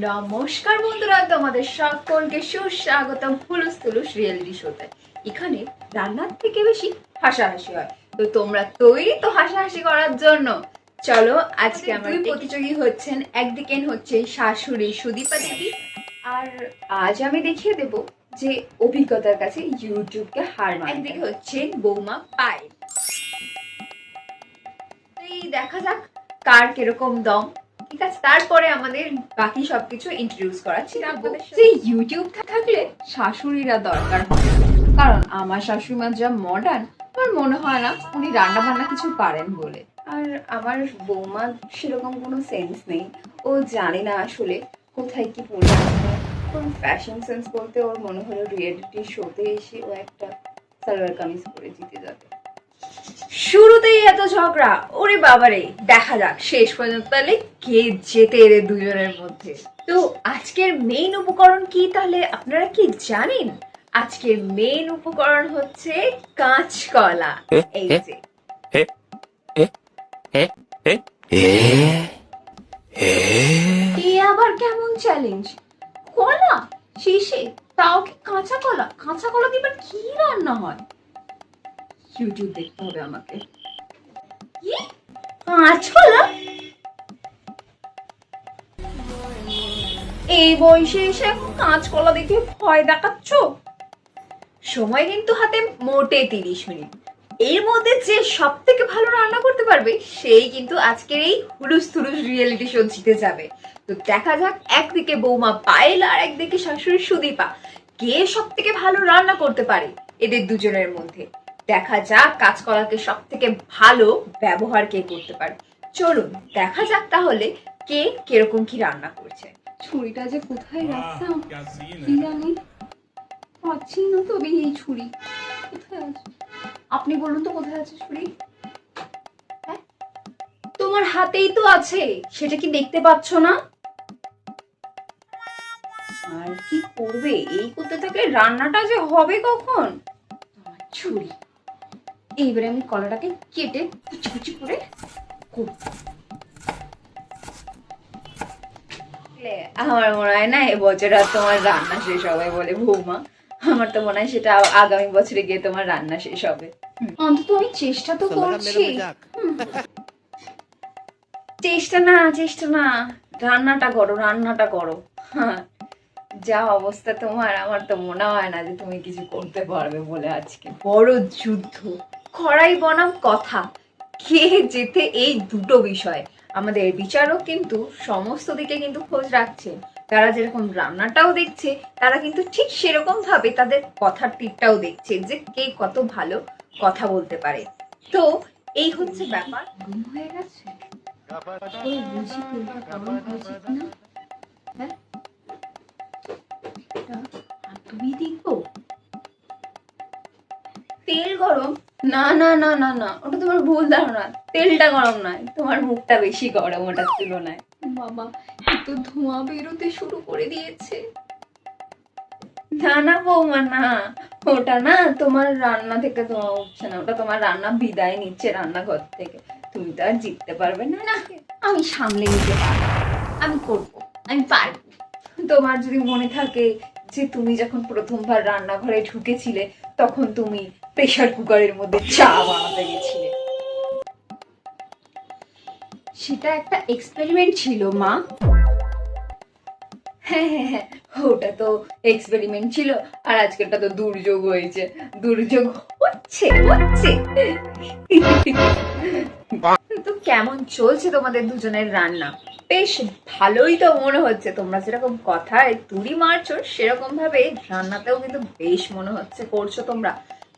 নমস্কার বন্ধুরা, তোমাদের সকলকে সুস্বাগতম হুলুস তুলুস রিয়েলিটি শোতে। এখানে রান্নার থেকে বেশি হাসাহাসি হয়। তো তোমরা তৈরি তো হাসাহাসি করার জন্য? চলো আজকে আমার দুই প্রতিযোগী হচ্ছেন। একদিকে হচ্ছে শাশুড়ি সুদীপা দেবী, আর আজ আমি দেখিয়ে দেব যে অভিজ্ঞতার কাছে ইউটিউবকে হার মানে। একদিকে হচ্ছেন বৌমা পায়েল। এই দেখা যাক কার কিরকম দম। ঠিক আছে, তারপরে আমাদের বাকি সবকিছু ইন্ট্রোডিউস করাচ্ছি। যে ইউটিউব থাকলে শাশুড়িরা দরকার হয়, কারণ আমার শাশুড়িমা যা মডার্ন, আমার মনে হয় না উনি রান্না বান্না কিছু পারেন বলে। আর আমার বৌমা সেরকম কোনো সেন্স নেই, ও জানে না আসলে কোথায় কি পড়ে আছে। ওর ফ্যাশন সেন্স বলতে ওর মনে হলো রিয়েলিটি শোতে এসে ও একটা সালোয়ার কামিজ পরে জিতে যাবে। শুরুতেই এত ঝগড়া, ওরে বাবারে। দেখা যাক শেষ পর্যন্ত তাহলে কে জেতে এদের দুজনের মধ্যে। তো আজকের মেইন উপকরণ কি তাহলে আপনারা কি জানেন? আজকের মেইন উপকরণ হচ্ছে কাঁচকলা। এই যে এ আবার কেমন চ্যালেঞ্জ? কলা শীষে, তাও কি কাঁচা কলা? কাঁচা কলা দিয়ে এবার কি রান্না হয়? ইউটিউব দেখতে হবে আমাকে। কি কাঁচকলা? এই বয়সে এসে এখন কাঁচকলা দেখে ভয় দেখাচ্ছ? সময় কিন্তু হাতে মোটে 30 মিনিট। এর মধ্যে যে সব থেকে ভালো রান্না করতে পারবে সেই কিন্তু আজকের এই হুলুস থুলুস রিয়েলিটি শো জিতে যাবে। তো দেখা যাক একদিকে বৌমা পায়েল আর একদিকে শাশুড়ি সুদীপা, কে সব থেকে ভালো রান্না করতে পারে এদের দুজনের মধ্যে। দেখা যাক কাঁচকলাকে সব থেকে ভালো ব্যবহার কে করতে পারে। চলুন দেখা যাক তাহলে কে কিরকম কি রান্না করছে। ছুরিটা যে কোথায় রাখতাম কি জানি, পাচ্ছি না। তবে এই ছুরি কোথায় আছে? আপনি বলুন তো কোথায় আছে ছুরি? হ্যাঁ, তোমার হাতেই তো আছে, সেটা কি দেখতে পাচ্ছ না? আর কি করবে, এই করতে থাকলে রান্নাটা যে হবে কখন। ছুরি, এইবারে আমি কলাটাকে কেটে কুচি কুচি করে আমার মনে হয় না এবছর আর তোমার রান্না শেষ হবে বলে বৌমা। আমার তো মনে হয় সেটা আগামী বছরে গিয়ে তোমার রান্না শেষ হবে। অন্তত আমি চেষ্টা তো করছি। চেষ্টা না, রান্নাটা করো, রান্নাটা করো। যা অবস্থা তোমার, আমার তো মনে হয় না যে তুমি কিছু করতে পারবে বলে। আজকে বড় যুদ্ধ, খড়াই বনাম কথা, কে যেতে এই দুটো বিষয়। আমাদের বিচারক কিন্তু সমস্ত দিকে কিন্তু খোঁজ রাখছে। তারা যেরকম রান্নাটাও দেখছে, তারা কিন্তু ঠিক সেরকম ভাবে তাদের কথার তীরটাও দেখছে যে কে কত ভালো কথা বলতে পারে। তো এই হচ্ছে ব্যাপার। ঘুম হয়ে গেছে, বুঝি কেমন হয়েছে কিনা। হ্যাঁ, তুমি দেখবো তেল গরম? না না না না না, ওটা তোমার ভুল ধারণা। তেলটা গরম নয়, তোমার মুখটা বেশি গরম ওটার তুলনায়। বাবা, এত ধোঁয়া বেরোতে শুরু করে দিয়েছে। না না বৌমা না, ওটা না তোমার রান্না থেকে ধোঁয়া উঠছে না, ওটা তোমার রান্না বিদায় নিচ্ছে রান্নাঘর থেকে। তুমি তো আর জিততে পারবে না। না, আমি সামলে নিতে পারবো, আমি করবো, আমি পারবো। তোমার যদি মনে থাকে যে তুমি যখন প্রথমবার রান্নাঘরে ঢুকেছিলে, তখন তুমি প্রেসার কুকারের মধ্যে চা বানাতে গেছিলে। সেটা একটা এক্সপেরিমেন্ট ছিল মা। হ্যাঁ হ্যাঁ হ্যাঁ, ওটা তো এক্সপেরিমেন্ট ছিল, আর আজকেরটা তো দুর্যোগ হয়েছে। দুর্যোগ হচ্ছে হচ্ছে। তো কেমন চলছে তোমাদের দুজনের রান্না? বেশ ভালোই তো মনে হচ্ছে। তোমরা যেরকম কথায় তুড়ি মারছো, সেরকম ভাবে রান্নাতেও কিন্তু বেশ মনে হচ্ছে করছো তোমরা।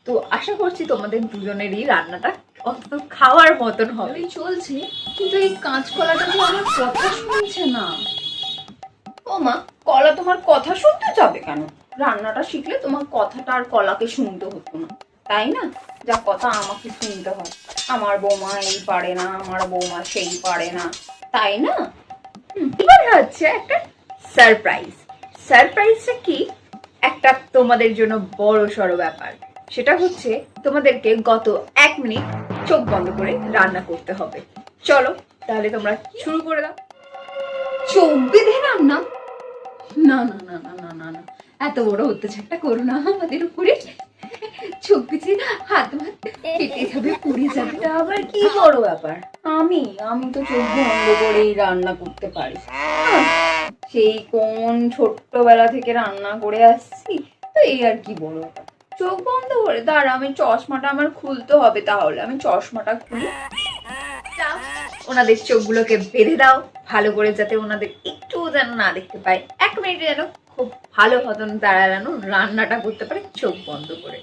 তো আশা করছি তোমাদের দুজনেরই রান্নাটা অন্তত খাওয়ার মতন হবে। চলছে, কিন্তু এই কাঁচকলাটা তো আমার কথা শুনছে না। ও মা, কলা তোমার কথা শুনতে যাবে কেন? রান্নাটা শিখলে তোমার কথাটা আর কলাকে শুনতে হতো না, তাই না? যা কথা আমাকে শুনতে হয়, আমার বৌমা এই পারে না, আমার বৌমা সেই পারে না, তাই না? এবার হচ্ছে একটা সারপ্রাইজ। সারপ্রাইজটা কি? একটা তোমাদের জন্য বড় সড়ো ব্যাপার। সেটা হচ্ছে তোমাদেরকে গত 1 মিনিট চোখ বন্ধ করে রান্না করতে হবে। চলো তাহলে তোমরা শুরু করে দাও। চোখ বেঁধে রান্না? না না না না না না না, এত বড় অত্যাচারটা করো না আমাদের উপরে। চোখ পিছে হাত ভাত কেটে যাবে, পুড়ে যাবে। এটা আবার কি বড় ব্যাপার? আমি আমি তো চোখ বন্ধ করেই রান্না করতে পারি। সেই কোন ছোট্টবেলা থেকে রান্না করে আসছি, তো এই আর কি বড় ব্যাপার। চোখ বন্ধ করে দাঁড়া, আমি চশমাটা আমার খুলতে হবে, তাহলে আমি চশমাটা খুলি। ওনাদের চোখগুলোকে বেঁধে দাও ভালো করে, যাতে ওনাদের একটু যেন না দেখতে পায়। 1 মিনিটে যেন খুব ভালো মতন তারা যেন রান্নাটা করতে পারে চোখ বন্ধ করে।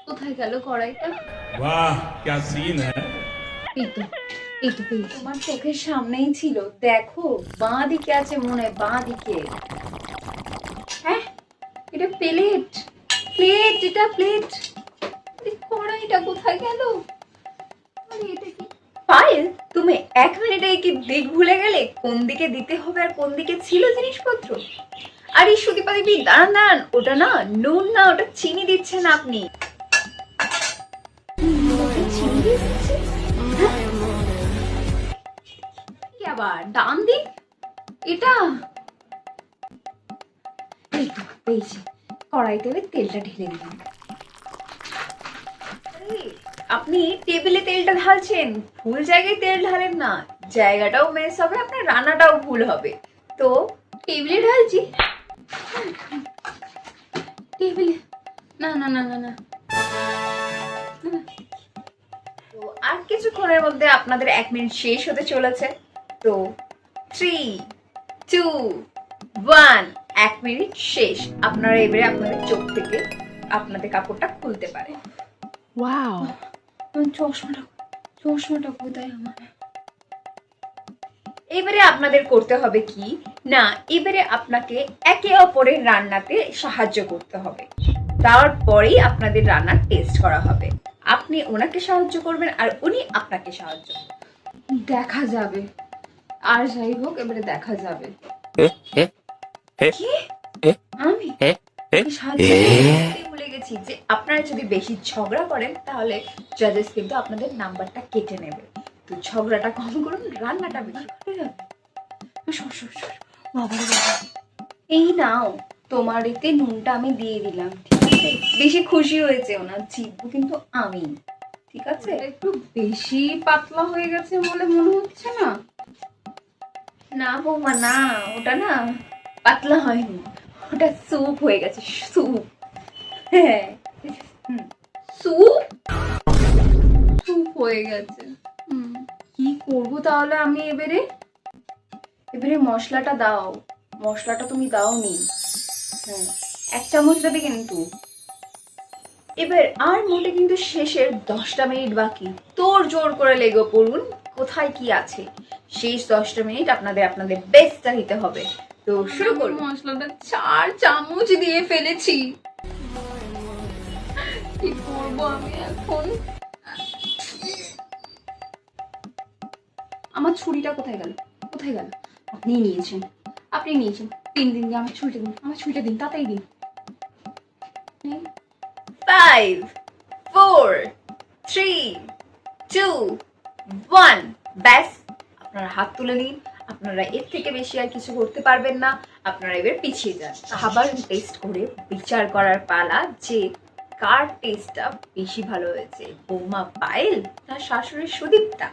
কোথায় গেল কড়াইটা? वाह क्या सीन है। এই তো, এই তো পেয়েছি। তোমার চোখের সামনেই ছিল, দেখো বাঁ দিকে আছে মনে হয়, বাঁ দিকে। হ্যাঁ, এটা প্লেট, প্লেট, এটা প্লেট। কড়াইটা কোথায় গেল? আরে এটা কি? পায়েল, তুমি 1 মিনিটে কি দিক ভুলে গেলে? কোন দিকে দিতে হবে আর কোন দিকে ছিল জিনিসপত্র? আরে সুদীপা দিদি, দাঁড়ান দাঁড়ান, ওটা না নুন না, ওটা চিনি দিচ্ছেন আপনি। কি আবার ডান দিক? এটা এই তো পেয়েছি। কড়াইতে ওই তেলটা ঢেলে দিলাম। আরে, আপনি টেবিলে তেলটা ঢালছেন, ভুল জায়গায় তেল ঢালেন না। জায়গাটাও মেস হবে, আপনার রান্নাটাও ভুল হবে। তো টেবিলে ঢালছি, টেবিলে, না না না না না। তো আর কিছুক্ষণের মধ্যে আপনাদের 1 মিনিট শেষ হতে চলেছে। তো 3, 2, 1, 1 মিনিট শেষ। আপনারা এবারে আপনাদের চোখ থেকে আপনাদের কাপড়টা খুলতে পারে। ওয়াও, চশমাটা, চশমাটা কোথায় আমার? এবারে আপনাদের করতে হবে কি না, এবারে আপনাকে একে অপরের রান্নাতে সাহায্য করতে হবে। তারপরেই আপনাদের রান্নার টেস্ট করা হবে। আপনি ওনাকে সাহায্য করবেন আর উনি আপনাকে সাহায্য করবেন। দেখা যাবে, আর যাই হোক এবারে দেখা যাবে। কি? আমি সাহায্য করতে ভুলে গেছি যে আপনারা যদি বেশি ঝগড়া করেন তাহলে জাজেস কিন্তু আপনাদের নাম্বারটা কেটে নেবে। তো ঝগড়াটা কম করুন, রান্নাটা বেশি করে যাবে। বাবারে বাবা, এই নাও তোমার এতে নুনটা আমি দিয়ে দিলাম, ঠিক আছে? বেশি খুশি হয়েছে ওনার, জিতবো কিন্তু আমি, ঠিক আছে? একটু বেশি পাতলা হয়ে গেছে বলে মনে হচ্ছে না? না বৌমা না, ওটা না পাতলা হয়নি, ওটা স্যুপ হয়ে গেছে, স্যুপ। হ্যাঁ, স্যুপ, স্যুপ হয়ে গেছে। কি করবো তাহলে আমি এবারে? এবারে মশলাটা দাও, মশলাটা তুমি দাওনি। হ্যাঁ, 1 চামচ দেবে কিন্তু। এবার আর মোটে কিন্তু শেষের 10টা মিনিট বাকি। তোর জোর করে লেগে পড়ুন কোথায় কি আছে। শেষ 10টা মিনিট আপনাদের আপনাদের বেস্টটা দিতে হবে। তো শুরু করুন। মশলাটা 4 চামচ দিয়ে ফেলেছি, কি করবো আমি এখন? আমার ছুরিটা কোথায় গেল? কোথায় গেল? আপনি নিয়েছেন, আপনি নিয়েছেন। দিন আমার ছুরিটা দিন, আমার ছুরিটা দিন, তাড়াতাড়ি দিন। 5, 4, 3, 2, 1, ব্যাস। আপনারা হাত তুলে নিন। আপনারা এর থেকে বেশি আর কিছু করতে পারবেন না। আপনারা এবার পিছিয়ে যান। খাবার টেস্ট করে বিচার করার পালা যে কার টেস্টটা বেশি ভালো হয়েছে, বৌমা পায়েল না শাশুড়ি সুদীপটা।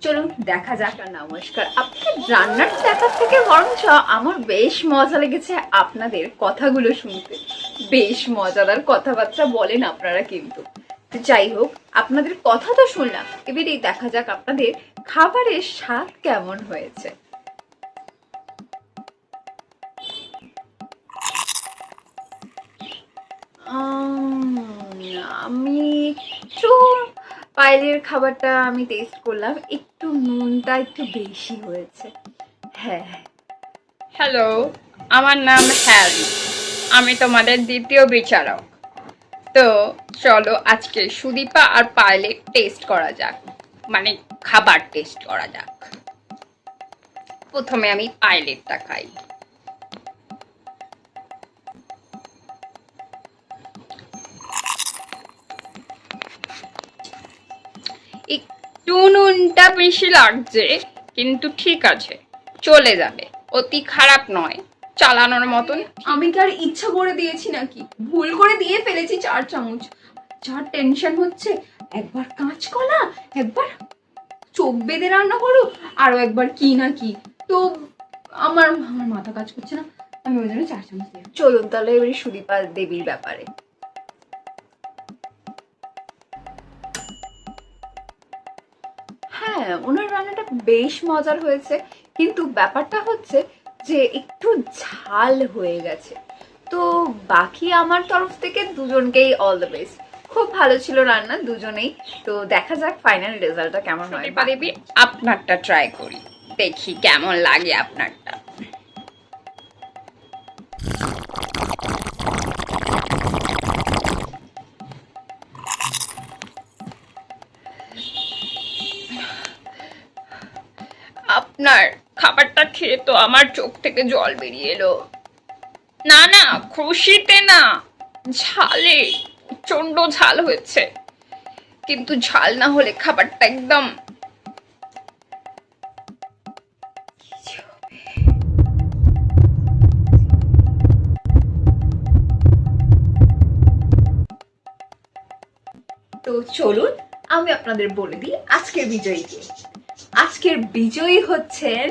চলুন দেখা যাক। নমস্কার। আপনাদের রান্নার দেখার থেকে বরঞ্চ আমার বেশ মজা লেগেছে আপনাদের কথাগুলো শুনতে। বেশ মজাদার কথাবার্তা বলেন আপনারা কিন্তু। তো যাই হোক, আপনাদের কথা তো শুনলাম, এবারেই দেখা যাক আপনাদের খাবারের স্বাদ কেমন হয়েছে। আমি একটু পায়েলের খাবারটা আমি টেস্ট করলাম, একটু নুনটা একটু বেশি হয়েছে। হ্যাঁ। হ্যালো, আমার নাম হ্যারি, আমি তোমাদের দ্বিতীয় বিচারক। তো চলো আজকে সুদীপা আর পায়েলের টেস্ট করা যাক, মানে খাবার টেস্ট করা যাক। প্রথমে আমি পায়েলেরটা খাই। একটু নুনটা বেশি লাগছে, কিন্তু ঠিক আছে, চলে যাবে, অতি খারাপ নয়। চালানোর মতন। আমি কি আর ইচ্ছা করে দিয়েছি নাকি? ভুল করে দিয়ে ফেলেছি 4 চামচ। যা টেনশন হচ্ছে, একবার কাঁচকলা, একবার চোখ বেঁধে রান্না করো, আরো একবার কি না কি। তো আমার আমার মাথা কাজ করছে না, আমি ওই জন্য 4 চামচ দিলাম। চলুন তাহলে এবারে সুদীপা দেবীর ব্যাপারে। হ্যাঁ, ওনার রান্নাটা বেশ মজার হয়েছে, কিন্তু ব্যাপারটা হচ্ছে যে একটু ঝাল হয়ে গেছে। তো বাকি আমার তরফ থেকে দুজনকেই অল দ্য বেস্ট। খুব ভালো ছিল রান্না দুজনেই। তো দেখা যাক ফাইনাল রেজাল্টটা কেমন হয়। সুদীপা দেবী, আপনারটা ট্রাই করি, দেখি কেমন লাগে আপনারটা। আপনার খাবারটা খেয়ে তো আমার চোখ থেকে জল বেরিয়ে এলো। না না, খুশিতে না, ঝালে প্রচন্ড ঝাল হয়েছে। কিন্তু ঝাল না হলে খাবারটা একদম তো চলুন আমি আপনাদের বলে দিই আজকের বিজয়ীকে। আজকের বিজয়ী হচ্ছেন,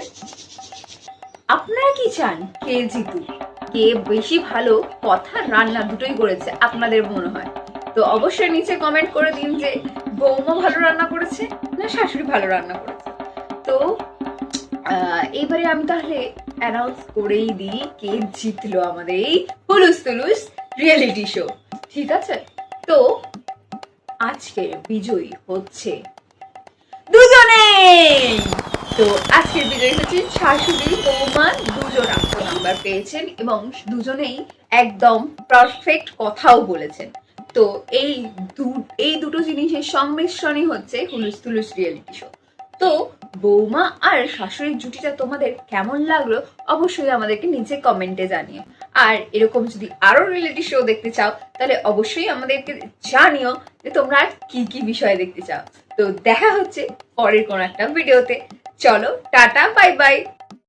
আপনারা কি চান কে জিতুক? কে বেশি ভালো কথা রান্না দুটোই করেছে আপনাদের মনে হয়? তো অবশ্যই নিচে কমেন্ট করে দিন যে বৌমা ভালো রান্না করেছে না শাশুড়ি ভালো রান্না করেছে। তো এইবারে আমি তাহলে অ্যানাউন্স করেই দিই কে জিতলো আমাদের এই হুলুস তুলুস রিয়েলিটি শো। ঠিক আছে, তো আজকের বিজয়ী হচ্ছে দুজনেই। তো আজকের বিজয়ী হচ্ছে শাশুড়ি বৌমা, দুজন 8 নাম্বার পেয়েছেন এবং দুজনেই একদম পারফেক্ট কথাও বলেছেন। তো এই দুটো জিনিসের সংমিশ্রণই হচ্ছে হুলুস তুলুস রিয়েলিটি শো। তো বৌমা আর শাশুড়ির জুটিটা তোমাদের কেমন লাগলো অবশ্যই আমাদেরকে নিচে কমেন্টে জানিও। আর এরকম যদি আরো রিয়েলিটি শো দেখতে চাও তাহলে অবশ্যই আমাদেরকে জানিও যে তোমরা আর কি কি বিষয় দেখতে চাও। তো দেখা হচ্ছে পরের কোনো একটা ভিডিওতে। চলো টাটা, বাই বাই।